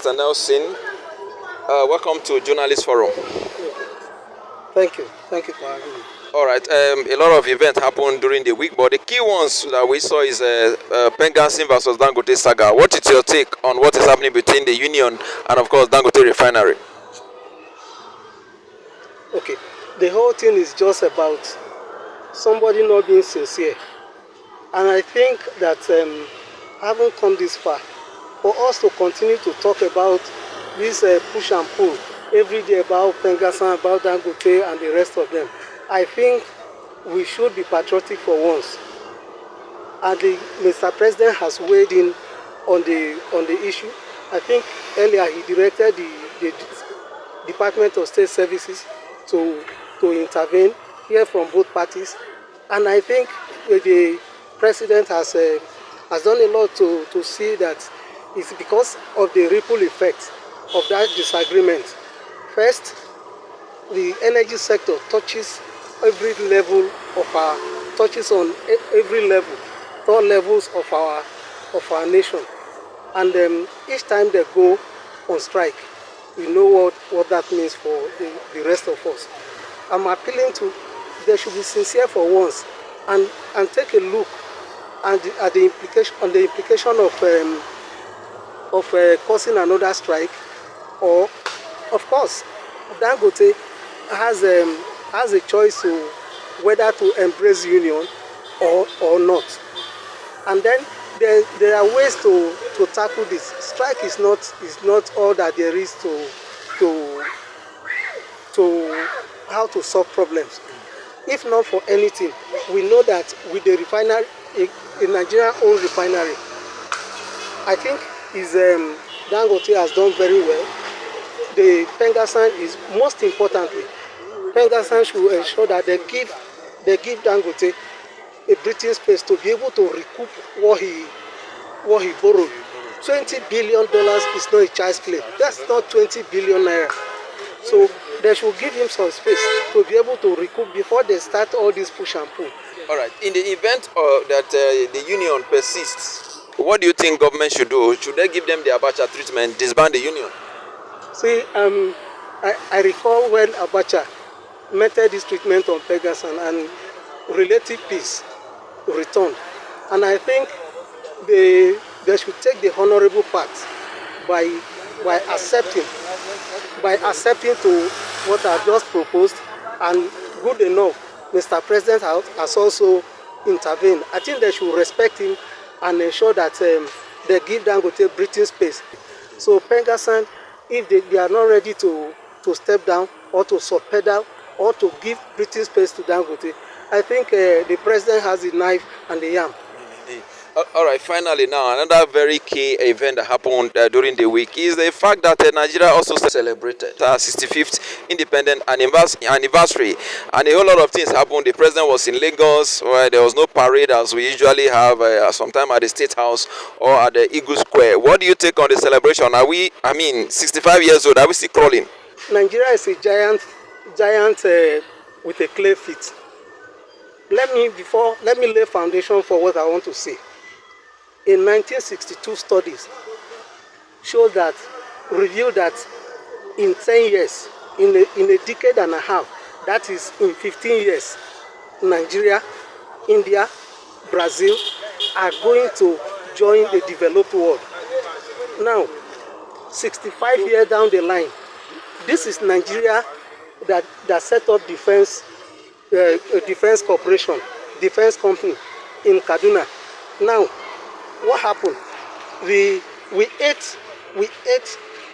Mr. Nelson. Welcome to Journalits Forum. Thank you. Thank you for having me. All right. A lot of events happened during the week, but the key ones that we saw is Pengassan versus Dangote saga. What is your take on what is happening between the union and, of course, Dangote refinery? Okay. The whole thing is just about somebody not being sincere. And I think that having come this far, for us to continue to talk about this push and pull every day about Pengassan, about Dangote and the rest of them, I think we should be patriotic for once. And Mr. President has weighed in on the issue. I think earlier he directed the Department of State Services to intervene, hear from both parties, and I think the President has done a lot to see that it's because of the ripple effect of that disagreement. First, the energy sector touches every level of our touches on every level, all levels of our nation, and each time they go on strike, we know what that means for the rest of us. I'm appealing to they should be sincere for once and take a look at the implication of causing another strike, or of course Dangote has a choice to whether to embrace union or not. And then there are ways to tackle this. Strike is not all that there is to how to solve problems. If not for anything, we know that with the refinery, a Nigerian-owned refinery, I think Dangote has done very well. The Pengassan is most importantly, Pengassan should ensure that they give Dangote a breathing space to be able to recoup what he borrowed. $20 billion is not a child's play. That's not 20 billion naira. So they should give him some space to be able to recoup before they start all this push and pull. All right. In the event that the union persists, what do you think government should do? Should they give them the Abacha treatment, disband the union? See, I recall when Abacha meted this treatment on Pengassan and relative peace returned. And I think they should take the honorable path by accepting to what I've just proposed, and good enough, Mr. President has also intervened. I think they should respect him and ensure that they give Dangote breathing space. So Pengassan, if they are not ready to step down or to subpedal or to give breathing space to Dangote, I think the President has the knife and the yam. All right, finally now, another very key event that happened during the week is the fact that Nigeria also celebrated her 65th independent anniversary, and a whole lot of things happened. The president was in Lagos, where there was no parade as we usually have sometime at the State House or at the Eagle Square. What do you take on the celebration? 65 years old, are we still crawling? Nigeria is a giant with a clay feet. Let me lay foundation for what I want to say. In 1962 studies revealed that in 10 years, in a decade and a half, that is in 15 years, Nigeria, India, Brazil are going to join the developed world. Now, 65 years down the line, this is Nigeria that set up defense corporation, defense company in Kaduna. Now, what happened? We ate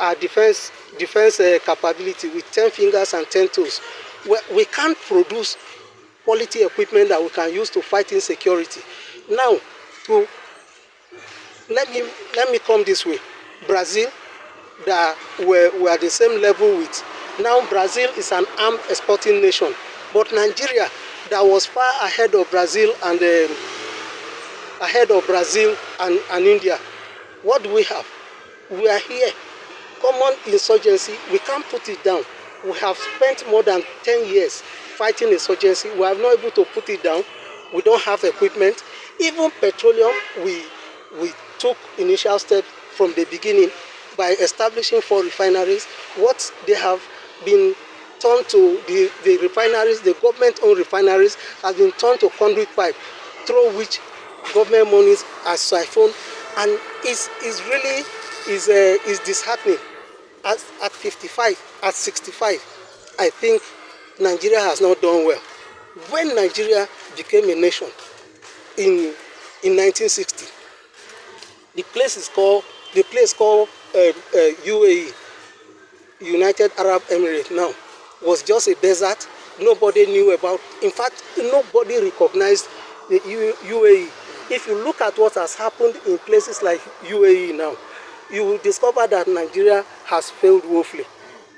our defense capability with 10 fingers and 10 toes. We can't produce quality equipment that we can use to fight insecurity. Now, let me come this way. Brazil, that we're at the same level with. Now Brazil is an arms exporting nation, but Nigeria, that was far ahead of Brazil and India. What do we have? We are here. Common insurgency, we can't put it down. We have spent more than 10 years fighting insurgency. We are not able to put it down. We don't have equipment. Even petroleum, we took initial steps from the beginning. by establishing 4 refineries. What they have been turned to, the refineries, the government-owned refineries, has been turned to conduit pipe through which government monies are siphoned, and is really is disheartening. At 55, at 65, I think Nigeria has not done well. When Nigeria became a nation in 1960, the place called UAE, United Arab Emirates now, was just a desert. Nobody knew about. In fact, nobody recognized the UAE. If you look at what has happened in places like UAE now, you will discover that Nigeria has failed woefully.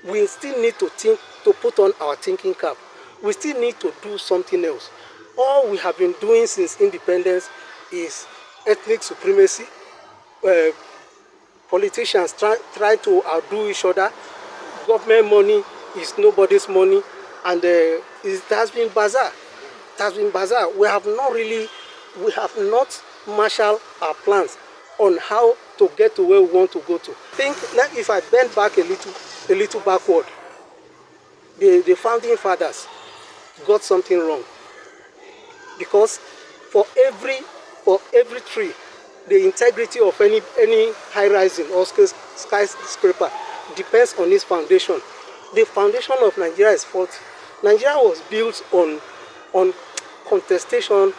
We still need to think, to put on our thinking cap. We still need to do something else. All we have been doing since independence is ethnic supremacy. Politicians try to outdo each other. Government money is nobody's money, and it has been bazaar. It has been bazaar. We have not marshaled our plans on how to get to where we want to go to. Think that if I bend back a little backward, the founding fathers got something wrong, because for every tree, the integrity of any high rising or skyscraper depends on its foundation. The foundation of Nigeria is faulty. Nigeria was built on contestation,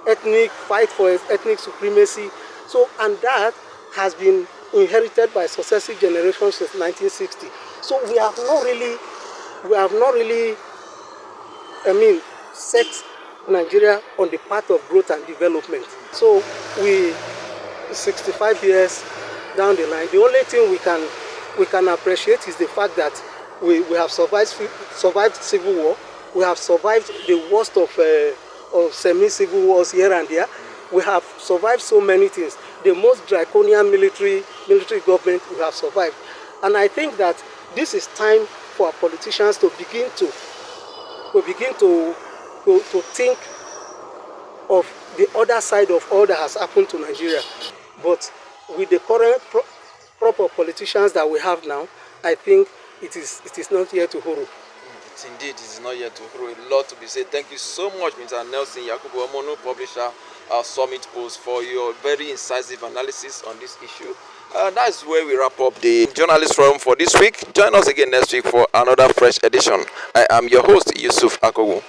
ethnic fight for ethnic supremacy. So, and that has been inherited by successive generations since 1960. So we have not really, set Nigeria on the path of growth and development. So 65 years down the line, the only thing we can appreciate is the fact that we have survived civil war. We have survived the worst of semi-civil wars here and there. We have survived so many things. The most draconian military government we have survived. And I think that this is time for our politicians to begin to think of the other side of all that has happened to Nigeria. But with the current proper politicians that we have now, I think it is not yet to horror. Indeed, it is not yet to horror. A lot to be said. Thank you so much, Mr. Nelson Yakubu Omono, publisher of Summit Post, for your very incisive analysis on this issue. That's where we wrap up the Journalist Forum for this week. Join us again next week for another fresh edition. I am your host, Yusuf Akogu.